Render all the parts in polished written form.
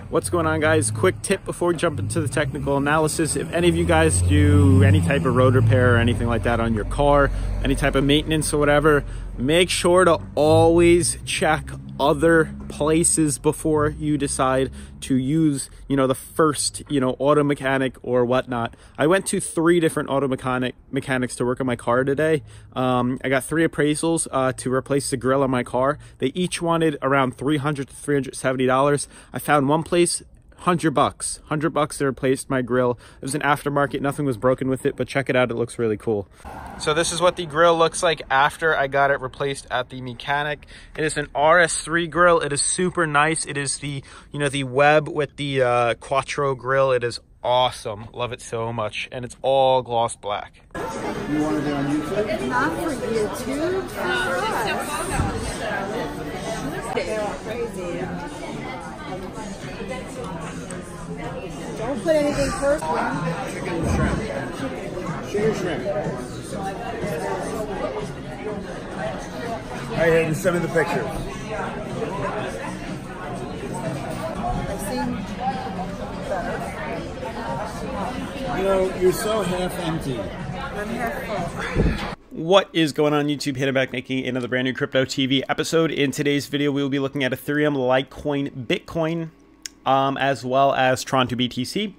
What's going on, guys? Quick tip before we jump into the technical analysis. If any of you guys do any type of road repair or anything like that on your car, any type of maintenance or whatever, make sure to always check other places before you decide to use, the first, auto mechanic or whatnot. I went to 3 different auto mechanics to work on my car today. I got 3 appraisals to replace the grill on my car. They each wanted around $300 to $370. I found one place, $100 to replace my grill. It was an aftermarket, nothing was broken with it, but check it out, it looks really cool. So this is what the grill looks like after I got it replaced at the mechanic. It is an RS3 grill. It is super nice. It is the, the web with the Quattro grill. It is awesome. Love it so much. And it's all gloss black. You want it on YouTube? It's not for YouTube. It's for us. Crazy. Don't put anything first. Chicken shrimp. Chicken shrimp. All right, Hayden, send me the pictures. I've seen better. You're so half empty. I'm half full. What is going on, YouTube? Hayden back making another brand new Crypto TV episode. In today's video, we will be looking at Ethereum, Litecoin, Bitcoin, as well as Tron to BTC.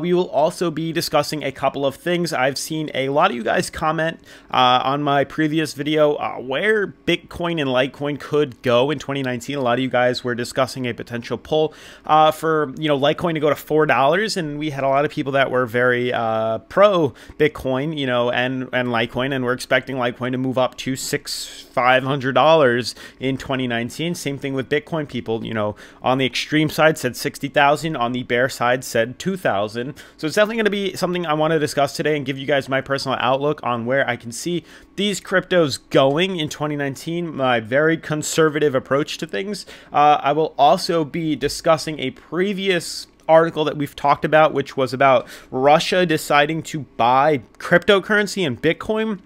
We will also be discussing a couple of things. I've seen a lot of you guys comment on my previous video where Bitcoin and Litecoin could go in 2019. A lot of you guys were discussing a potential pull for Litecoin to go to $4, and we had a lot of people that were very pro Bitcoin, and Litecoin, and we're expecting Litecoin to move up to $500 in 2019. Same thing with Bitcoin. People, on the extreme side said 60,000, on the bear side said 2,000. So it's definitely going to be something I want to discuss today and give you guys my personal outlook on where I can see these cryptos going in 2019, my very conservative approach to things. I will also be discussing a previous article that we've talked about, which was about Russia deciding to buy cryptocurrency and Bitcoin.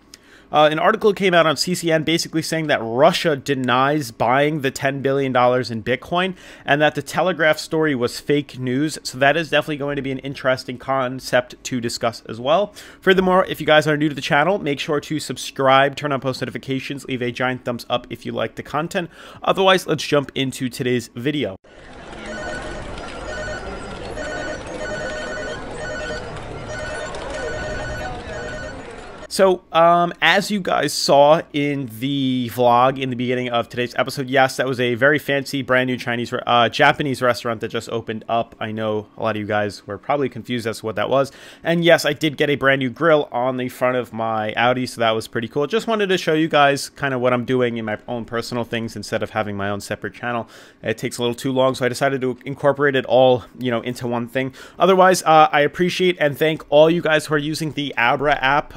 An article came out on CCN basically saying that Russia denies buying the $10 billion in Bitcoin and that the Telegraph story was fake news. So that is definitely going to be an interesting concept to discuss as well. Furthermore, if you guys are new to the channel, make sure to subscribe, turn on post notifications, leave a giant thumbs up if you like the content. Otherwise, let's jump into today's video. So, as you guys saw in the vlog in the beginning of today's episode, yes, that was a very fancy, brand new Japanese restaurant that just opened up. I know a lot of you guys were probably confused as to what that was. And yes, I did get a brand new grill on the front of my Audi, so that was pretty cool. Just wanted to show you guys kind of what I'm doing in my own personal things instead of having my own separate channel. It takes a little too long, so I decided to incorporate it all, into one thing. Otherwise, I appreciate and thank all you guys who are using the ABRA app.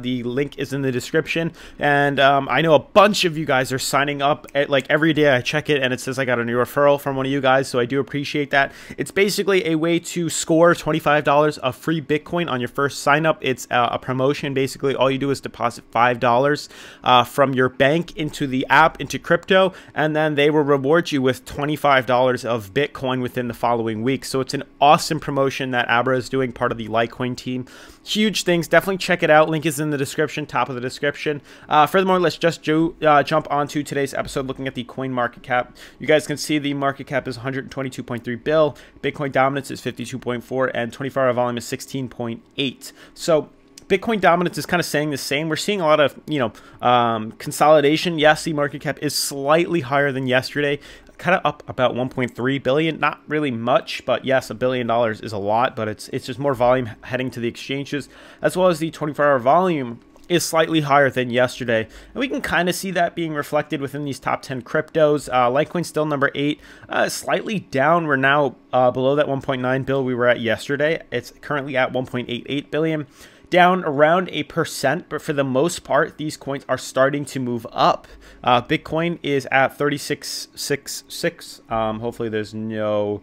The link is in the description, and I know a bunch of you guys are signing up every day. I check it and it says I got a new referral from one of you guys, so I do appreciate that. It's basically a way to score $25 of free Bitcoin on your first sign up. It's a promotion. Basically, all you do is deposit $5 from your bank into the app, into crypto, and then they will reward you with $25 of Bitcoin within the following week. So it's an awesome promotion that ABRA is doing, part of the Litecoin team. Huge things. Definitely check it out. Link is in the description, top of the description. Furthermore, let's just jump onto today's episode looking at the coin market cap. You guys can see the market cap is 122.3 bill. Bitcoin dominance is 52.4, and 24-hour volume is 16.8. So Bitcoin dominance is kind of saying the same. We're seeing a lot of, consolidation. Yes, the market cap is slightly higher than yesterday, kind of up about 1.3 billion. Not really much, but yes, $1 billion is a lot, but it's just more volume heading to the exchanges, as well as the 24-hour volume is slightly higher than yesterday. And we can kind of see that being reflected within these top 10 cryptos. Litecoin still number 8, slightly down. We're now below that 1.9 bill we were at yesterday. It's currently at 1.88 billion. Down around 1%, but for the most part, these coins are starting to move up. Bitcoin is at 3666. Hopefully there's no,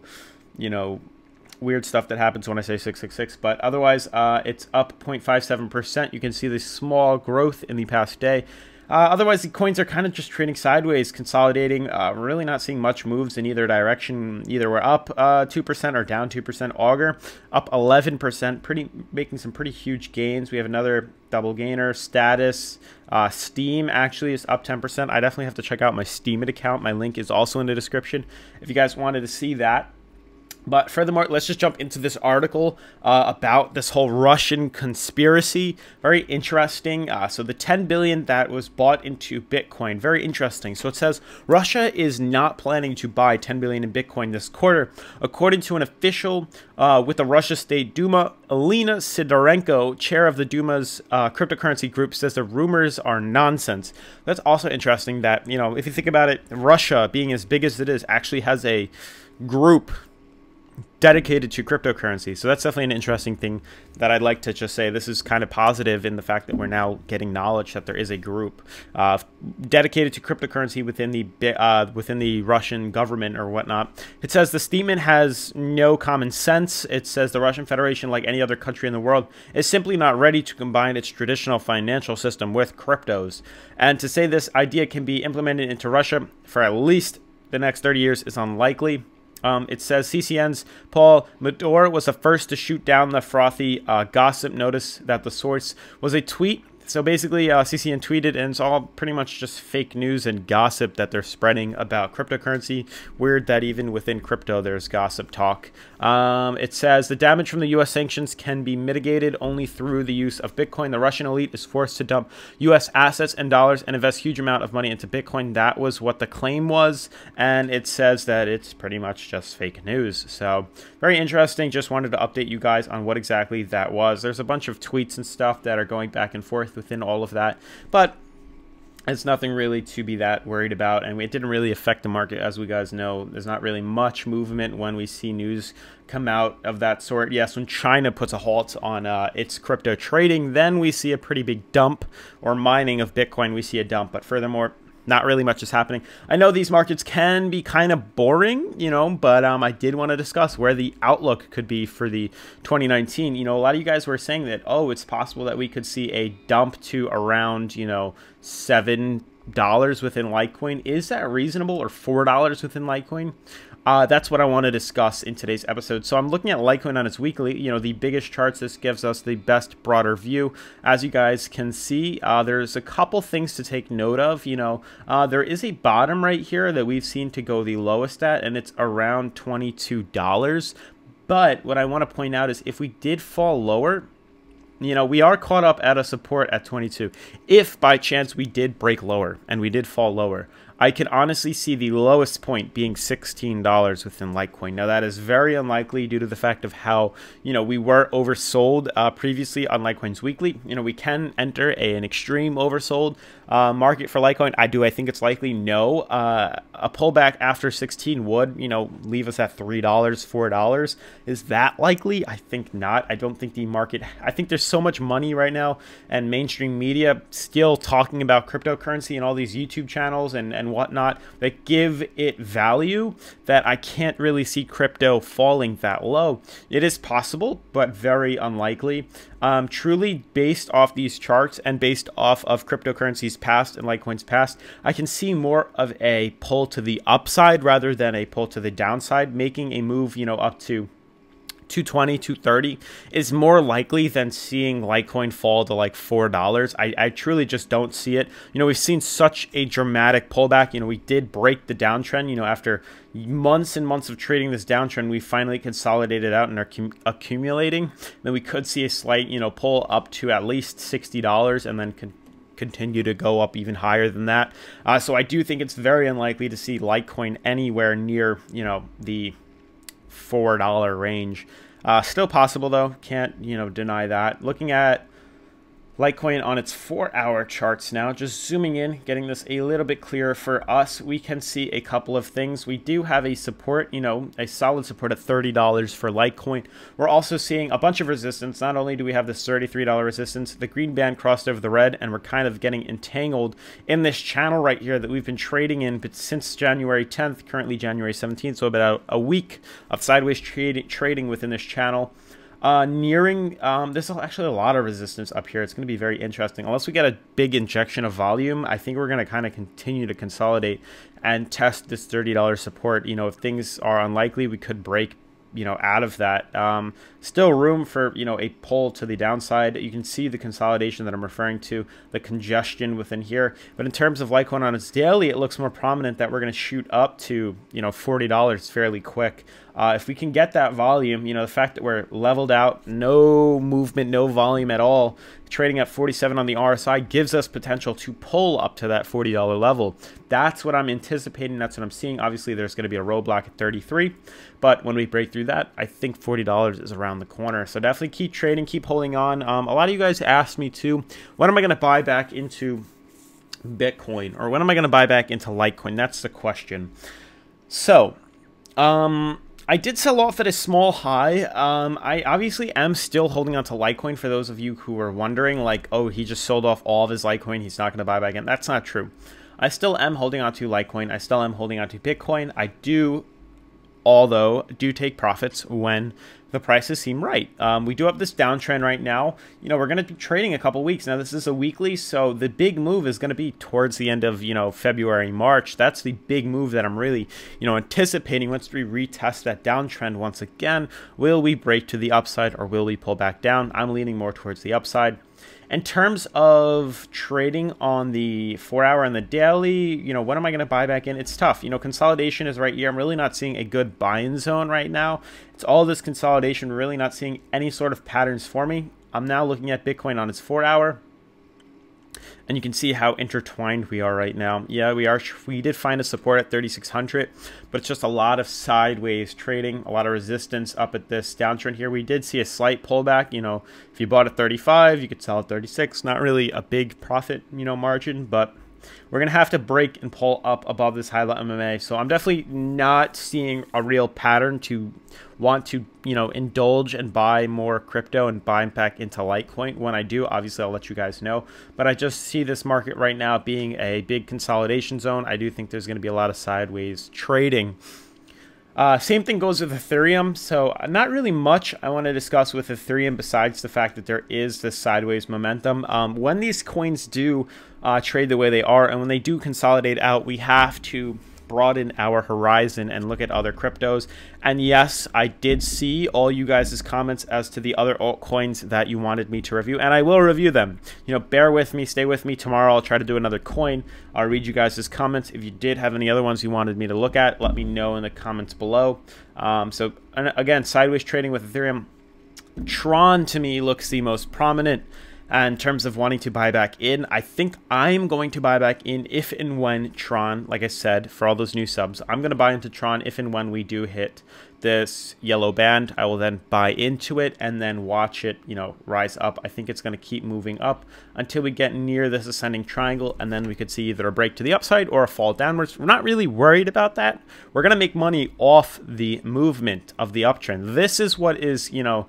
weird stuff that happens when I say 666, but otherwise, it's up 0.57%. You can see the small growth in the past day. Otherwise, the coins are kind of just trading sideways, consolidating. Really not seeing much moves in either direction. Either we're up 2% or down 2%. Augur up 11%, making some pretty huge gains. We have another double gainer. Status. Steam actually is up 10%. I definitely have to check out my Steemit account. My link is also in the description if you guys wanted to see that. But furthermore, let's just jump into this article about this whole Russian conspiracy. Very interesting. So the 10 billion that was bought into Bitcoin, very interesting. So it says Russia is not planning to buy 10 billion in Bitcoin this quarter. According to an official with the Russia State Duma, Alina Sidorenko, chair of the Duma's cryptocurrency group, says the rumors are nonsense. That's also interesting that, you know, if you think about it, Russia, being as big as it is, actually has a group dedicated to cryptocurrency. So that's definitely an interesting thing that I'd like to just say. This is kind of positive in the fact that we're now getting knowledge that there is a group dedicated to cryptocurrency within the Russian government or whatnot. It says the statement has no common sense. It says the Russian Federation, like any other country in the world, is simply not ready to combine its traditional financial system with cryptos. And to say this idea can be implemented into Russia for at least the next 30 years is unlikely. It says CCN's Paul Mador was the first to shoot down the frothy gossip. Notice that the source was a tweet. So basically, CCN tweeted, and it's all pretty much just fake news and gossip that they're spreading about cryptocurrency. Weird that even within crypto, there's gossip talk. It says the damage from the U.S. sanctions can be mitigated only through the use of Bitcoin. The Russian elite is forced to dump U.S. assets and dollars and invest huge amount of money into Bitcoin. That was what the claim was, and it says that it's pretty much just fake news. So very interesting. Just wanted to update you guys on what exactly that was. There's a bunch of tweets and stuff that are going back and forth within all of that, but it's nothing really to be that worried about, and it didn't really affect the market. As we guys know, there's not really much movement when we see news come out of that sort. Yes, when China puts a halt on its crypto trading, then we see a pretty big dump, or mining of Bitcoin, we see a dump. But furthermore, not really much is happening. I know these markets can be kind of boring, you know, but I did want to discuss where the outlook could be for the 2019. You know, a lot of you guys were saying that, oh, it's possible that we could see a dump to around, you know, $7 within Litecoin. Is that reasonable? Or $4 within Litecoin? That's what I want to discuss in today's episode. So I'm looking at Litecoin on its weekly, you know, the biggest charts. This gives us the best broader view. As you guys can see, there's a couple things to take note of. You know, there is a bottom right here that we've seen to go the lowest at, and it's around $22. But what I want to point out is if we did fall lower, you know, we are caught up at a support at 22. If by chance we did break lower and we did fall lower, I can honestly see the lowest point being $16 within Litecoin. Now, that is very unlikely due to the fact of how, you know, we were oversold previously on Litecoin's weekly. You know, we can enter an extreme oversold market for Litecoin. I think it's likely? No. A pullback after 16 would, you know, leave us at $3, $4. Is that likely? I think not. I don't think the market, I think there's so much money right now and mainstream media still talking about cryptocurrency and all these YouTube channels and whatnot that give it value that I can't really see crypto falling that low. It is possible, but very unlikely. Truly, based off these charts and based off of cryptocurrencies past and Litecoin's past, I can see more of a pull to the upside rather than a pull to the downside. Making a move, you know, up to 220, 230 is more likely than seeing Litecoin fall to like $4. I truly just don't see it. You know, we've seen such a dramatic pullback. You know, we did break the downtrend. You know, after months and months of trading this downtrend, we finally consolidated out and are accumulating. Then we could see a slight, you know, pull up to at least $60 and then continue to go up even higher than that. So I do think it's very unlikely to see Litecoin anywhere near, you know, the $4 range. Still possible though, can't, you know, deny that. Looking at Litecoin on its 4-hour charts now, just zooming in, getting this a little bit clearer for us, we can see a couple of things. We do have a support, you know, a solid support at $30 for Litecoin. We're also seeing a bunch of resistance. Not only do we have this $33 resistance, the green band crossed over the red, and we're kind of getting entangled in this channel right here that we've been trading in but since January 10th, currently January 17th, so about a week of sideways trading within this channel. Nearing, there's actually a lot of resistance up here. It's going to be very interesting. Unless we get a big injection of volume, I think we're going to kind of continue to consolidate and test this $30 support. You know, if things are unlikely, we could break, you know, out of that. Still room for, you know, a pull to the downside. You can see the consolidation that I'm referring to, the congestion within here. But in terms of Litecoin on its daily, it looks more prominent that we're going to shoot up to, you know, $40 fairly quick. If we can get that volume, you know, the fact that we're leveled out, no movement, no volume at all, trading at 47 on the RSI gives us potential to pull up to that $40 level. That's what I'm anticipating. That's what I'm seeing. Obviously, there's going to be a roadblock at 33, but when we break through that, I think $40 is around the corner. So definitely keep trading, keep holding on. A lot of you guys asked me too, when am I going to buy back into Bitcoin, or when am I going to buy back into Litecoin? That's the question. So, I did sell off at a small high. I obviously am still holding on to Litecoin, for those of you who are wondering, like, oh, he just sold off all of his Litecoin, he's not going to buy back in. That's not true. I still am holding on to Litecoin. I still am holding on to Bitcoin. I do, although, do take profits when the prices seem right. We do have this downtrend right now. You know, we're going to be trading a couple weeks. Now, this is a weekly, so the big move is going to be towards the end of, you know, February, March. That's the big move that I'm really, you know, anticipating. Once we retest that downtrend once again, will we break to the upside or will we pull back down? I'm leaning more towards the upside. In terms of trading on the 4-hour and the daily, you know, when am I going to buy back in? It's tough. You know, consolidation is right here. I'm really not seeing a good buy-in zone right now. It's all this consolidation. We're really not seeing any sort of patterns for me. I'm now looking at Bitcoin on its 4-hour. And you can see how intertwined we are right now. Yeah, we are. We did find a support at 3,600, but it's just a lot of sideways trading, a lot of resistance up at this downtrend here. We did see a slight pullback. You know, if you bought at 35, you could sell at 36. Not really a big profit, you know, margin, but we're going to have to break and pull up above this high-low MMA. So I'm definitely not seeing a real pattern to want to, you know, indulge and buy more crypto and buy back into Litecoin. When I do, obviously, I'll let you guys know. But I just see this market right now being a big consolidation zone. I do think there's going to be a lot of sideways trading. Same thing goes with Ethereum. So not really much I want to discuss with Ethereum besides the fact that there is this sideways momentum. When these coins do trade the way they are, and when they do consolidate out, we have to broaden our horizon and look at other cryptos. And yes, I did see all you guys' comments as to the other altcoins that you wanted me to review, and I will review them. You know, bear with me, stay with me. Tomorrow I'll try to do another coin. I'll read you guys' comments. If you did have any other ones you wanted me to look at, let me know in the comments below. So again, sideways trading with Ethereum. Tron to me looks the most prominent. And in terms of wanting to buy back in, I think I'm going to buy back in if and when Tron, like I said, for all those new subs, I'm going to buy into Tron if and when we do hit this yellow band. I will then buy into it and then watch it, you know, rise up. I think it's going to keep moving up until we get near this ascending triangle, and then we could see either a break to the upside or a fall downwards. We're not really worried about that. We're going to make money off the movement of the uptrend. This is what is, you know,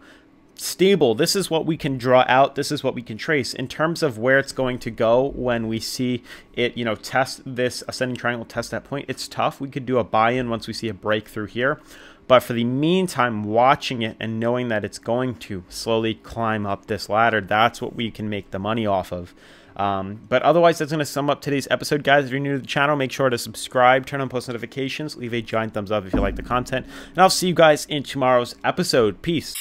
stable. This is what we can draw out. This is what we can trace in terms of where it's going to go when we see it, you know, test this ascending triangle, test that point. It's tough. We could do a buy-in once we see a breakthrough here, but for the meantime, watching it and knowing that it's going to slowly climb up this ladder, that's what we can make the money off of. But otherwise, that's going to sum up today's episode, guys. If you're new to the channel, make sure to subscribe, turn on post notifications, leave a giant thumbs up if you like the content, and I'll see you guys in tomorrow's episode. Peace.